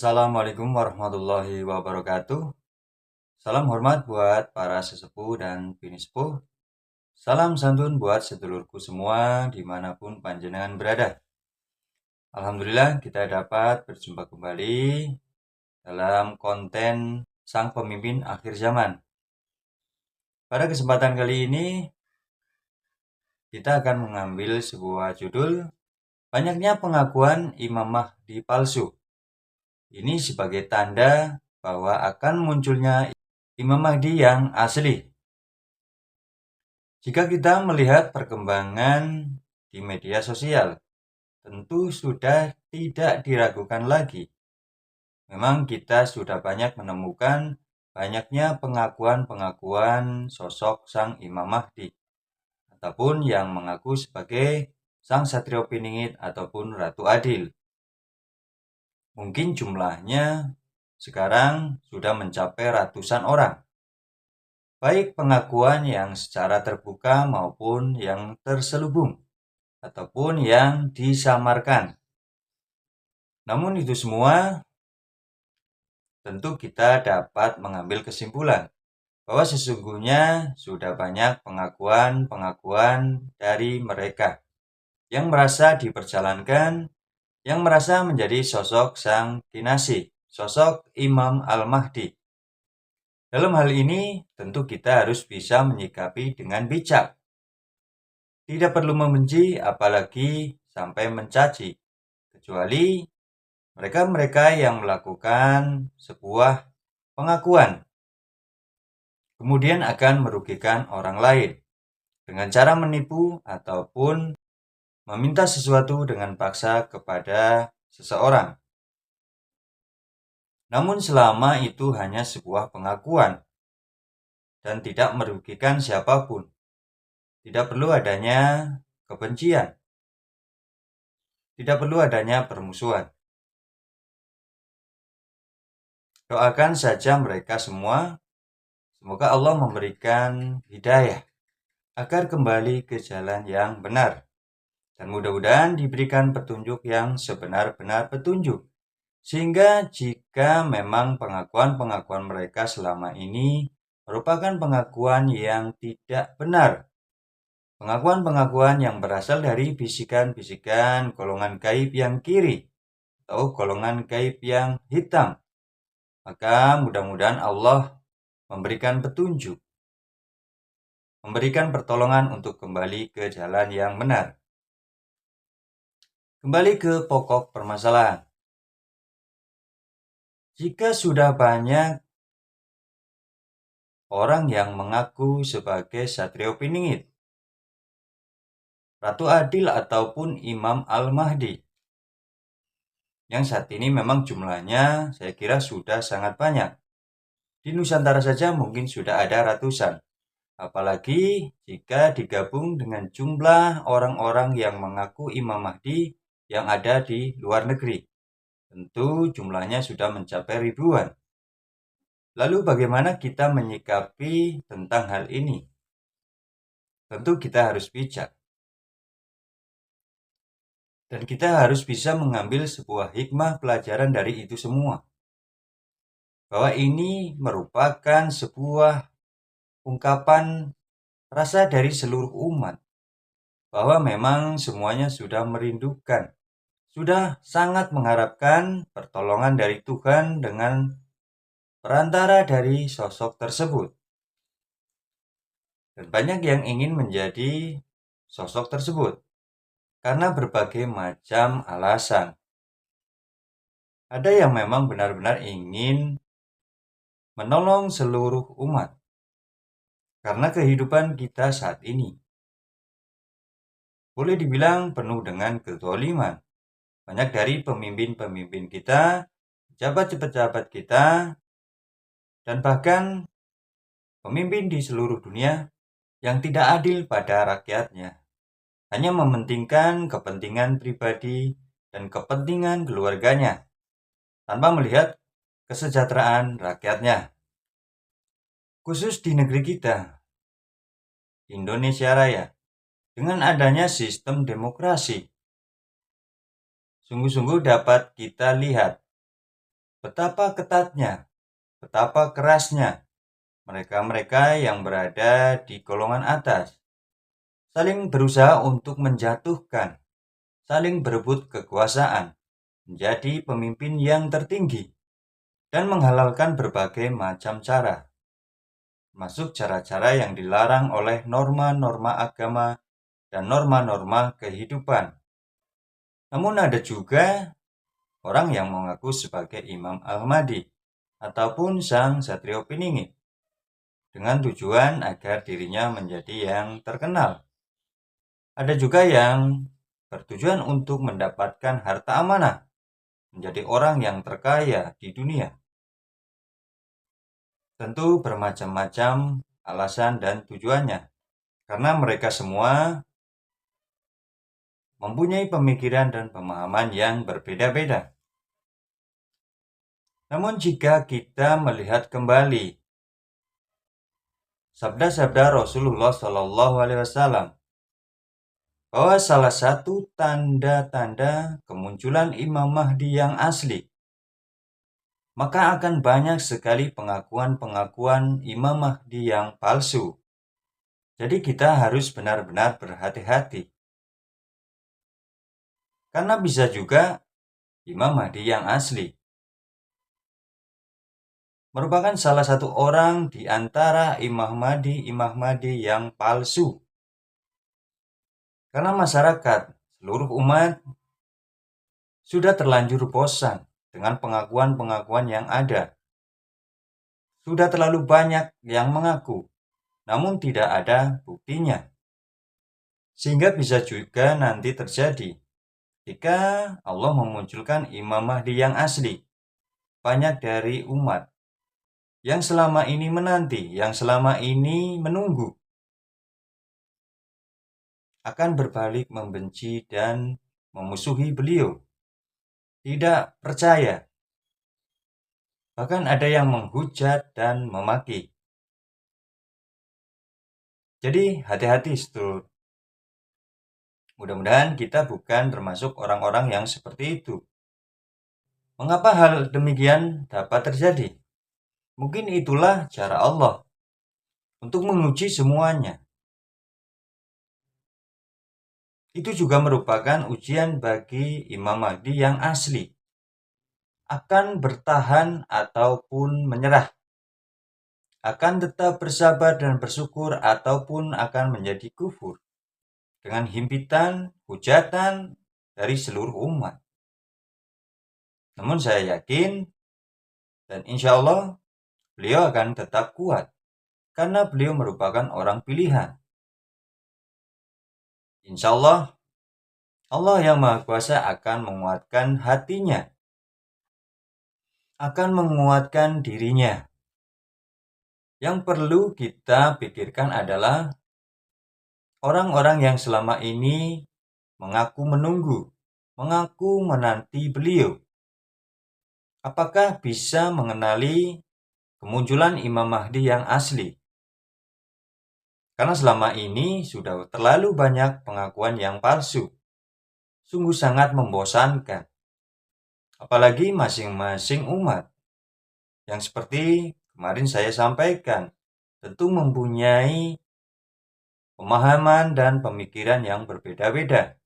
Assalamualaikum warahmatullahi wabarakatuh. Salam hormat buat para sesepuh dan bini sepuh. Salam santun buat sedulurku semua dimanapun panjenengan berada. Alhamdulillah kita dapat berjumpa kembali dalam konten Sang Pemimpin Akhir Zaman. Pada kesempatan kali ini kita akan mengambil sebuah judul Banyaknya Pengakuan Imam Mahdi Palsu. Ini sebagai tanda bahwa akan munculnya Imam Mahdi yang asli. Jika kita melihat perkembangan di media sosial, tentu sudah tidak diragukan lagi. Memang kita sudah banyak menemukan banyaknya pengakuan-pengakuan sosok Sang Imam Mahdi, ataupun yang mengaku sebagai Sang Satrio Piningit ataupun Ratu Adil. Mungkin jumlahnya sekarang sudah mencapai ratusan orang. Baik pengakuan yang secara terbuka maupun yang terselubung, ataupun yang disamarkan. Namun itu semua tentu kita dapat mengambil kesimpulan bahwa sesungguhnya sudah banyak pengakuan-pengakuan dari mereka yang merasa diperjalankan, yang merasa menjadi sosok Sang Kinasih, sosok Imam Al-Mahdi. Dalam hal ini tentu kita harus bisa menyikapi dengan bijak. Tidak perlu membenci apalagi sampai mencaci, kecuali mereka-mereka yang melakukan sebuah pengakuan kemudian akan merugikan orang lain dengan cara menipu ataupun meminta sesuatu dengan paksa kepada seseorang. Namun selama itu hanya sebuah pengakuan dan tidak merugikan siapapun, tidak perlu adanya kebencian, tidak perlu adanya permusuhan. Doakan saja mereka semua, semoga Allah memberikan hidayah agar kembali ke jalan yang benar. Dan mudah-mudahan diberikan petunjuk yang sebenar-benar petunjuk. Sehingga jika memang pengakuan-pengakuan mereka selama ini merupakan pengakuan yang tidak benar, pengakuan-pengakuan yang berasal dari bisikan-bisikan golongan gaib yang kiri atau golongan gaib yang hitam, maka mudah-mudahan Allah memberikan petunjuk, memberikan pertolongan untuk kembali ke jalan yang benar. Kembali ke pokok permasalahan. Jika sudah banyak orang yang mengaku sebagai Satrio Piningit, Ratu Adil ataupun Imam Al-Mahdi, yang saat ini memang jumlahnya saya kira sudah sangat banyak. Di Nusantara saja mungkin sudah ada ratusan. Apalagi jika digabung dengan jumlah orang-orang yang mengaku Imam Mahdi yang ada di luar negeri. Tentu jumlahnya sudah mencapai ribuan. Lalu bagaimana kita menyikapi tentang hal ini? Tentu kita harus bijak. Dan kita harus bisa mengambil sebuah hikmah pelajaran dari itu semua. Bahwa ini merupakan sebuah ungkapan rasa dari seluruh umat. Bahwa memang semuanya sudah merindukan, sudah sangat mengharapkan pertolongan dari Tuhan dengan perantara dari sosok tersebut. Dan banyak yang ingin menjadi sosok tersebut karena berbagai macam alasan. Ada yang memang benar-benar ingin menolong seluruh umat karena kehidupan kita saat ini boleh dibilang penuh dengan kezaliman. Banyak dari pemimpin-pemimpin kita, pejabat-pejabat kita, dan bahkan pemimpin di seluruh dunia yang tidak adil pada rakyatnya. Hanya mementingkan kepentingan pribadi dan kepentingan keluarganya, tanpa melihat kesejahteraan rakyatnya. Khusus di negeri kita, Indonesia Raya, dengan adanya sistem demokrasi, sungguh-sungguh dapat kita lihat betapa ketatnya, betapa kerasnya mereka-mereka yang berada di golongan atas, saling berusaha untuk menjatuhkan, saling berebut kekuasaan, menjadi pemimpin yang tertinggi, dan menghalalkan berbagai macam cara, termasuk cara-cara yang dilarang oleh norma-norma agama dan norma-norma kehidupan. Namun ada juga orang yang mengaku sebagai Imam Al-Mahdi ataupun Sang Satrio Piningit dengan tujuan agar dirinya menjadi yang terkenal. Ada juga yang bertujuan untuk mendapatkan harta amanah, menjadi orang yang terkaya di dunia. Tentu bermacam-macam alasan dan tujuannya, karena mereka semua mempunyai pemikiran dan pemahaman yang berbeda-beda. Namun jika kita melihat kembali sabda-sabda Rasulullah Shallallahu Alaihi Wasallam bahwa salah satu tanda-tanda kemunculan Imam Mahdi yang asli, maka akan banyak sekali pengakuan-pengakuan Imam Mahdi yang palsu. Jadi kita harus benar-benar berhati-hati. Karena bisa juga Imam Mahdi yang asli merupakan salah satu orang di antara Imam Mahdi yang palsu. Karena masyarakat, seluruh umat sudah terlanjur bosan dengan pengakuan-pengakuan yang ada. Sudah terlalu banyak yang mengaku, namun tidak ada buktinya. Sehingga bisa juga nanti terjadi jika Allah memunculkan Imam Mahdi yang asli. Banyak dari umat yang selama ini menanti, yang selama ini menunggu, akan berbalik membenci dan memusuhi beliau. Tidak percaya. Bahkan ada yang menghujat dan memaki. Jadi hati-hati sedulur. Mudah-mudahan kita bukan termasuk orang-orang yang seperti itu. Mengapa hal demikian dapat terjadi? Mungkin itulah cara Allah untuk menguji semuanya. Itu juga merupakan ujian bagi Imam Mahdi yang asli. Akan bertahan ataupun menyerah. Akan tetap bersabar dan bersyukur ataupun akan menjadi kufur. Dengan himpitan, hujatan dari seluruh umat. Namun saya yakin dan insya Allah beliau akan tetap kuat. Karena beliau merupakan orang pilihan. Insya Allah, Allah yang Maha Kuasa akan menguatkan hatinya. Akan menguatkan dirinya. Yang perlu kita pikirkan adalah orang-orang yang selama ini mengaku menunggu, mengaku menanti beliau. Apakah bisa mengenali kemunculan Imam Mahdi yang asli? Karena selama ini sudah terlalu banyak pengakuan yang palsu. Sungguh sangat membosankan. Apalagi masing-masing umat. Yang seperti kemarin saya sampaikan, tentu mempunyai pemahaman dan pemikiran yang berbeda-beda.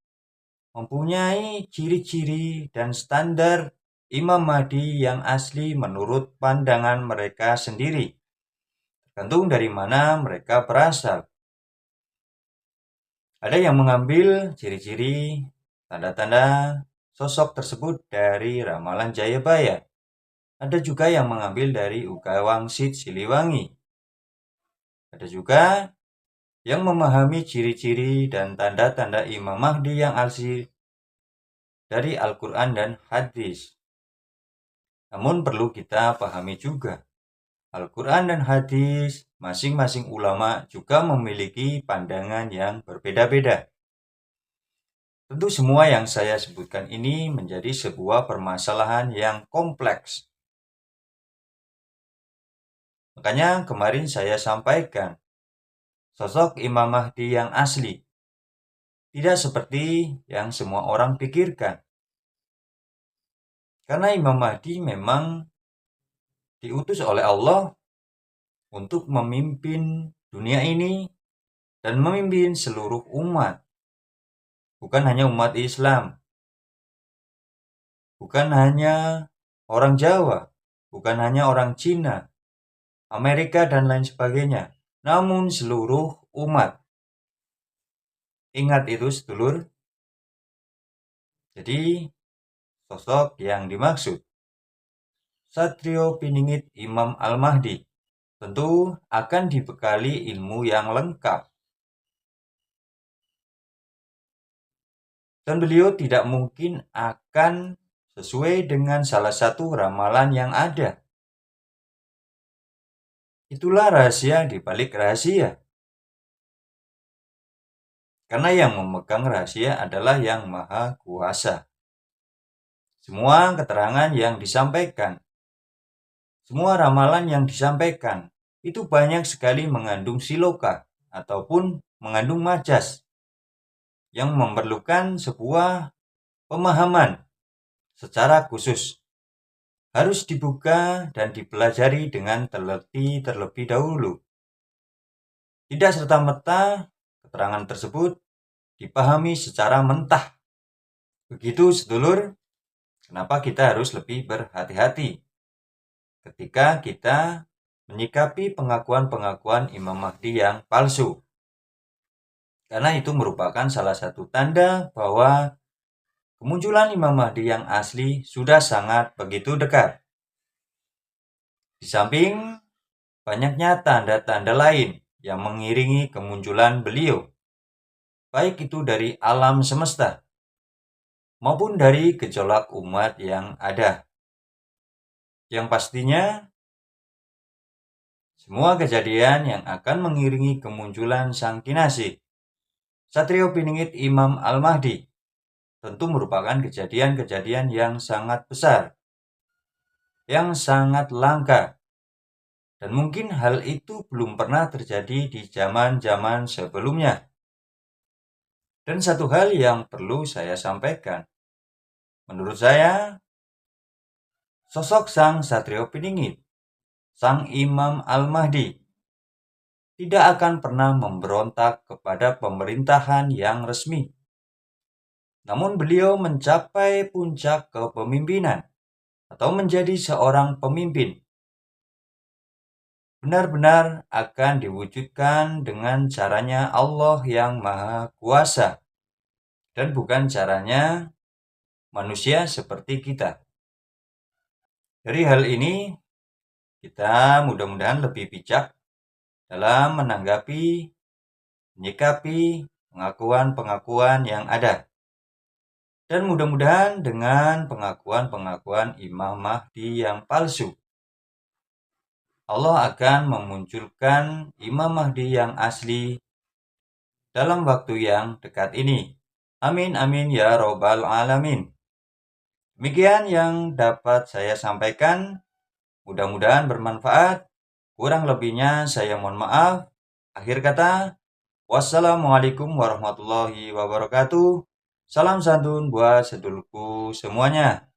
Mempunyai ciri-ciri dan standar Imam Mahdi yang asli menurut pandangan mereka sendiri. Tergantung dari mana mereka berasal. Ada yang mengambil ciri-ciri, tanda-tanda sosok tersebut dari ramalan Jayabaya. Ada juga yang mengambil dari Uga Wangsit Siliwangi. Ada juga yang memahami ciri-ciri dan tanda-tanda Imam Mahdi yang asli dari Al-Quran dan Hadis. Namun perlu kita pahami juga, Al-Quran dan Hadis masing-masing ulama juga memiliki pandangan yang berbeda-beda. Tentu semua yang saya sebutkan ini menjadi sebuah permasalahan yang kompleks. Makanya kemarin saya sampaikan, sosok Imam Mahdi yang asli tidak seperti yang semua orang pikirkan. Karena Imam Mahdi memang diutus oleh Allah untuk memimpin dunia ini dan memimpin seluruh umat. Bukan hanya umat Islam, bukan hanya orang Jawa, bukan hanya orang Cina, Amerika, dan lain sebagainya, namun seluruh umat. Ingat itu, sedulur. Jadi, sosok yang dimaksud Satrio Piningit Imam Al-Mahdi tentu akan dibekali ilmu yang lengkap. Dan beliau tidak mungkin akan sesuai dengan salah satu ramalan yang ada. Itulah rahasia di balik rahasia. Karena yang memegang rahasia adalah Yang Maha Kuasa. Semua keterangan yang disampaikan, semua ramalan yang disampaikan, itu banyak sekali mengandung siloka ataupun mengandung majas yang memerlukan sebuah pemahaman secara khusus. Harus dibuka dan dipelajari dengan teliti terlebih dahulu. Tidak serta-merta keterangan tersebut dipahami secara mentah. Begitu, sedulur, kenapa kita harus lebih berhati-hati ketika kita menyikapi pengakuan-pengakuan Imam Mahdi yang palsu. Karena itu merupakan salah satu tanda bahwa kemunculan Imam Mahdi yang asli sudah sangat begitu dekat. Di samping banyaknya tanda-tanda lain yang mengiringi kemunculan beliau, baik itu dari alam semesta maupun dari gejolak umat yang ada. Yang pastinya, semua kejadian yang akan mengiringi kemunculan Sang Kinasih, Satrio Piningit Imam Al-Mahdi, tentu merupakan kejadian-kejadian yang sangat besar, yang sangat langka, dan mungkin hal itu belum pernah terjadi di zaman-zaman sebelumnya. Dan satu hal yang perlu saya sampaikan, menurut saya, sosok Sang Satrio Piningit, Sang Imam Al-Mahdi, tidak akan pernah memberontak kepada pemerintahan yang resmi. Namun beliau mencapai puncak kepemimpinan atau menjadi seorang pemimpin benar-benar akan diwujudkan dengan caranya Allah yang Maha Kuasa dan bukan caranya manusia seperti kita. Dari hal ini, kita mudah-mudahan lebih bijak dalam menanggapi, menyikapi pengakuan-pengakuan yang ada. Dan mudah-mudahan dengan pengakuan-pengakuan Imam Mahdi yang palsu, Allah akan memunculkan Imam Mahdi yang asli dalam waktu yang dekat ini. Amin amin ya robbal alamin. Demikian yang dapat saya sampaikan. Mudah-mudahan bermanfaat. Kurang lebihnya saya mohon maaf. Akhir kata, wassalamualaikum warahmatullahi wabarakatuh. Salam santun buat sedulurku semuanya.